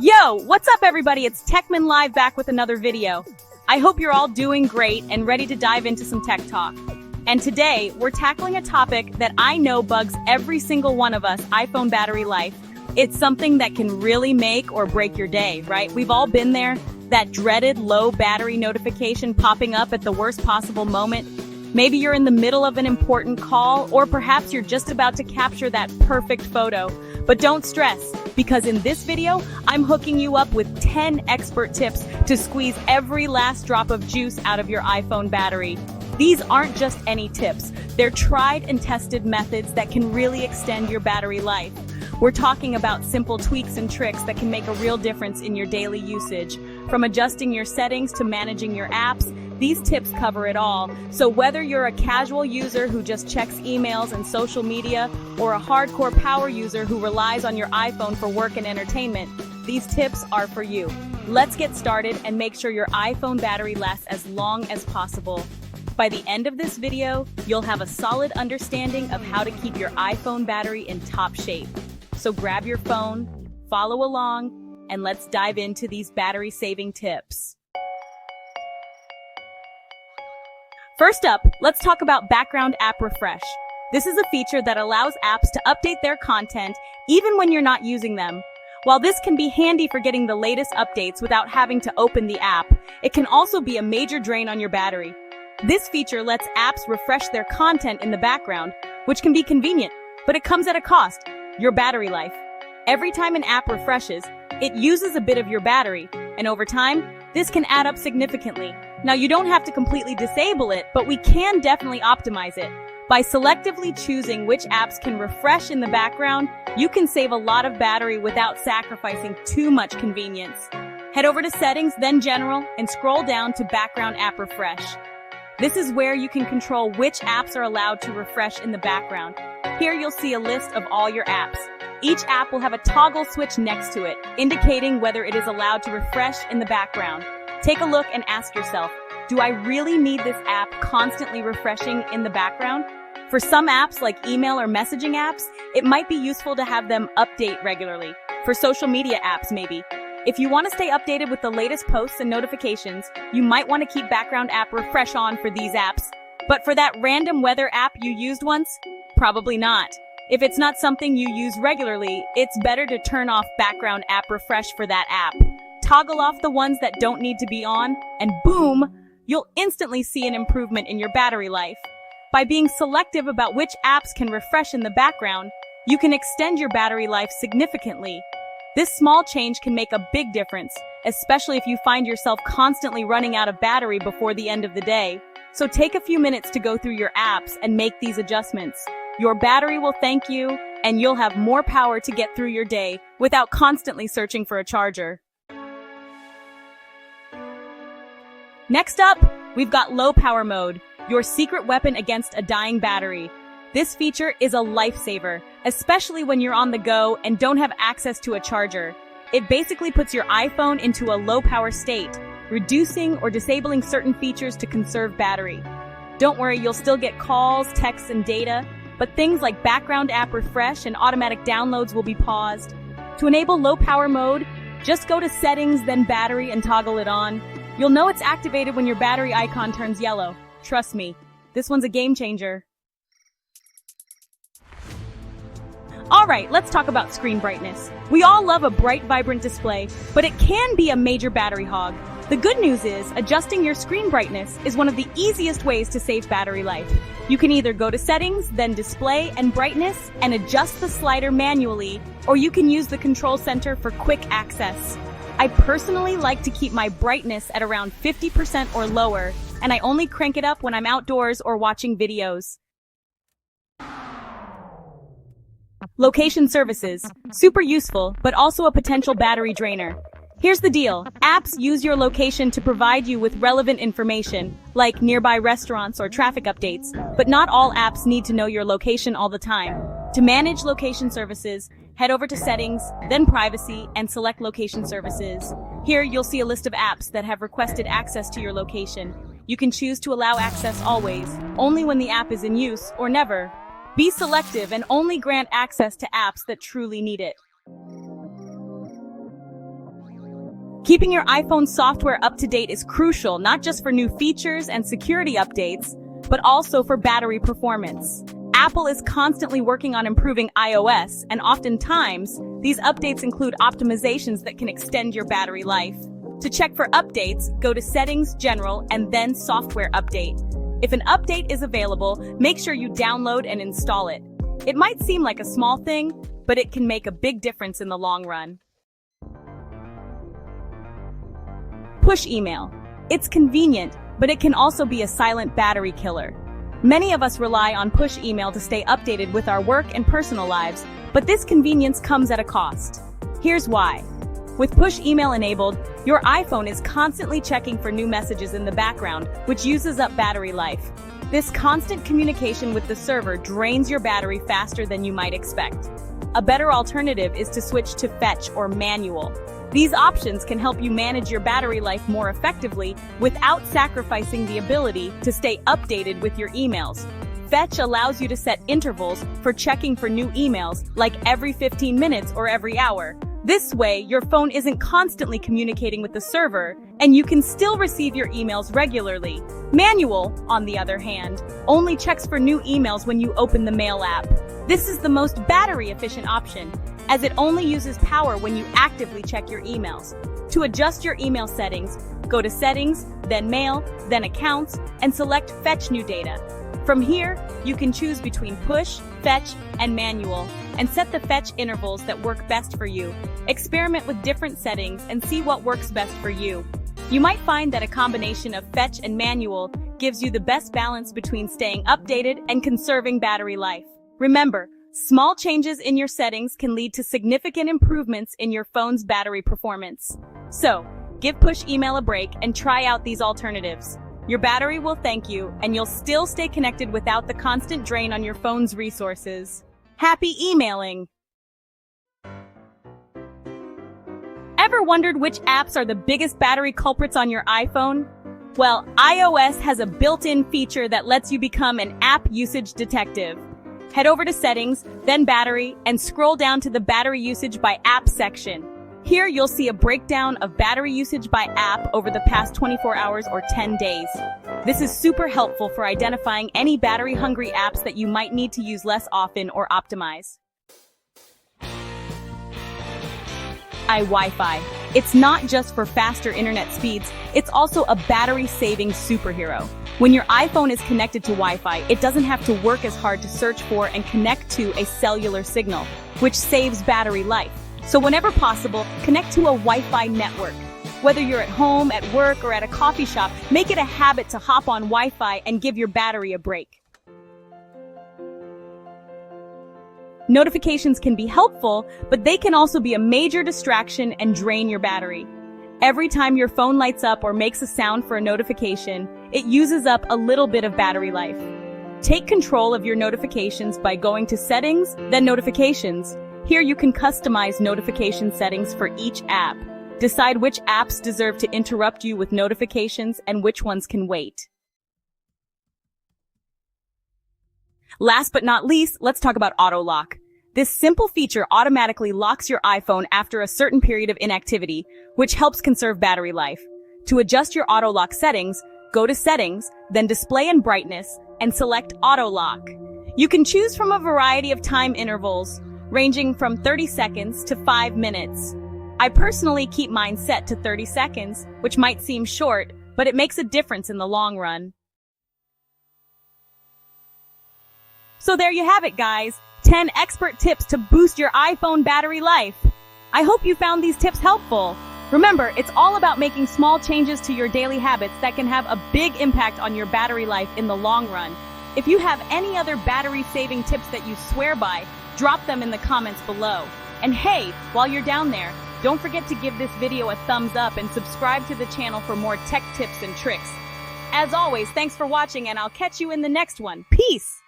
Yo, what's up everybody? It's Techman Live back with another video. I hope you're all doing great and ready to dive into some tech talk. And today, we're tackling a topic that I know bugs every single one of us, iPhone battery life. It's something that can really make or break your day, right? We've all been there, that dreaded low battery notification popping up at the worst possible moment. Maybe you're in the middle of an important call, or perhaps you're just about to capture that perfect photo. But don't stress, because in this video, I'm hooking you up with 10 expert tips to squeeze every last drop of juice out of your iPhone battery. These aren't just any tips, they're tried and tested methods that can really extend your battery life. We're talking about simple tweaks and tricks that can make a real difference in your daily usage. From adjusting your settings to managing your apps, these tips cover it all. So whether you're a casual user who just checks emails and social media, or a hardcore power user who relies on your iPhone for work and entertainment, these tips are for you. Let's get started and make sure your iPhone battery lasts as long as possible. By the end of this video, you'll have a solid understanding of how to keep your iPhone battery in top shape. So grab your phone, follow along, and let's dive into these battery-saving tips. First up, let's talk about background app refresh. This is a feature that allows apps to update their content even when you're not using them. While this can be handy for getting the latest updates without having to open the app, it can also be a major drain on your battery. This feature lets apps refresh their content in the background, which can be convenient, but it comes at a cost: your battery life. Every time an app refreshes, it uses a bit of your battery, and over time, this can add up significantly. Now, you don't have to completely disable it, but we can definitely optimize it. By selectively choosing which apps can refresh in the background, you can save a lot of battery without sacrificing too much convenience. Head over to Settings, then General, and scroll down to Background App Refresh. This is where you can control which apps are allowed to refresh in the background. Here you'll see a list of all your apps. Each app will have a toggle switch next to it, indicating whether it is allowed to refresh in the background. Take a look and ask yourself, do I really need this app constantly refreshing in the background? For some apps like email or messaging apps, it might be useful to have them update regularly. For social media apps, maybe. If you want to stay updated with the latest posts and notifications, you might want to keep background app refresh on for these apps. But for that random weather app you used once, probably not. If it's not something you use regularly, it's better to turn off background app refresh for that app. Toggle off the ones that don't need to be on, and boom, you'll instantly see an improvement in your battery life. By being selective about which apps can refresh in the background, you can extend your battery life significantly. This small change can make a big difference, especially if you find yourself constantly running out of battery before the end of the day. So take a few minutes to go through your apps and make these adjustments. Your battery will thank you, and you'll have more power to get through your day without constantly searching for a charger. Next up, we've got low power mode, your secret weapon against a dying battery. This feature is a lifesaver, especially when you're on the go and don't have access to a charger. It basically puts your iPhone into a low power state, reducing or disabling certain features to conserve battery. Don't worry, you'll still get calls, texts, and data, but things like background app refresh and automatic downloads will be paused. To enable low power mode, just go to Settings, then Battery, and toggle it on. You'll know it's activated when your battery icon turns yellow. Trust me, this one's a game changer. Alright, let's talk about screen brightness. We all love a bright, vibrant display, but it can be a major battery hog. The good news is, adjusting your screen brightness is one of the easiest ways to save battery life. You can either go to Settings, then Display and Brightness, and adjust the slider manually, or you can use the control center for quick access. I personally like to keep my brightness at around 50% or lower, and I only crank it up when I'm outdoors or watching videos. Location services. Super useful, but also a potential battery drainer. Here's the deal. Apps use your location to provide you with relevant information, like nearby restaurants or traffic updates, but not all apps need to know your location all the time. To manage location services, head over to Settings, then Privacy, and select Location Services. Here, you'll see a list of apps that have requested access to your location. You can choose to allow access always, only when the app is in use, or never. Be selective and only grant access to apps that truly need it. Keeping your iPhone software up to date is crucial, not just for new features and security updates, but also for battery performance. Apple is constantly working on improving iOS, and oftentimes, these updates include optimizations that can extend your battery life. To check for updates, go to Settings, General, and then Software Update. If an update is available, make sure you download and install it. It might seem like a small thing, but it can make a big difference in the long run. Push email. It's convenient, but it can also be a silent battery killer. Many of us rely on push email to stay updated with our work and personal lives, but this convenience comes at a cost. Here's why. With push email enabled, your iPhone is constantly checking for new messages in the background, which uses up battery life. This constant communication with the server drains your battery faster than you might expect. A better alternative is to switch to Fetch or Manual. These options can help you manage your battery life more effectively without sacrificing the ability to stay updated with your emails. Fetch allows you to set intervals for checking for new emails, like every 15 minutes or every hour. This way, your phone isn't constantly communicating with the server, and you can still receive your emails regularly. Manual, on the other hand, only checks for new emails when you open the Mail app. This is the most battery-efficient option, as it only uses power when you actively check your emails. To adjust your email settings, go to Settings, then Mail, then Accounts, and select Fetch New Data. From here, you can choose between Push, Fetch, and Manual, and set the fetch intervals that work best for you. Experiment with different settings and see what works best for you. You might find that a combination of Fetch and Manual gives you the best balance between staying updated and conserving battery life. Remember, small changes in your settings can lead to significant improvements in your phone's battery performance. So, give push email a break and try out these alternatives. Your battery will thank you, and you'll still stay connected without the constant drain on your phone's resources. Happy emailing! Ever wondered which apps are the biggest battery culprits on your iPhone? Well, iOS has a built-in feature that lets you become an app usage detective. Head over to Settings, then Battery, and scroll down to the Battery Usage by App section. Here you'll see a breakdown of battery usage by app over the past 24 hours or 10 days. This is super helpful for identifying any battery-hungry apps that you might need to use less often or optimize. Wi-Fi. It's not just for faster internet speeds, it's also a battery-saving superhero. When your iPhone is connected to Wi-Fi, it doesn't have to work as hard to search for and connect to a cellular signal, which saves battery life. So whenever possible, connect to a Wi-Fi network. Whether you're at home, at work, or at a coffee shop, make it a habit to hop on Wi-Fi and give your battery a break. Notifications can be helpful, but they can also be a major distraction and drain your battery. Every time your phone lights up or makes a sound for a notification, it uses up a little bit of battery life. Take control of your notifications by going to Settings, then Notifications. Here you can customize notification settings for each app. Decide which apps deserve to interrupt you with notifications and which ones can wait. Last but not least, let's talk about auto lock. This simple feature automatically locks your iPhone after a certain period of inactivity, which helps conserve battery life. To adjust your auto lock settings, go to Settings, then Display and Brightness, and select Auto Lock. You can choose from a variety of time intervals, ranging from 30 seconds to 5 minutes. I personally keep mine set to 30 seconds, which might seem short, but it makes a difference in the long run. So there you have it, guys. 10 expert tips to boost your iPhone battery life. I hope you found these tips helpful. Remember, it's all about making small changes to your daily habits that can have a big impact on your battery life in the long run. If you have any other battery-saving tips that you swear by, drop them in the comments below. And hey, while you're down there, don't forget to give this video a thumbs up and subscribe to the channel for more tech tips and tricks. As always, thanks for watching, and I'll catch you in the next one. Peace!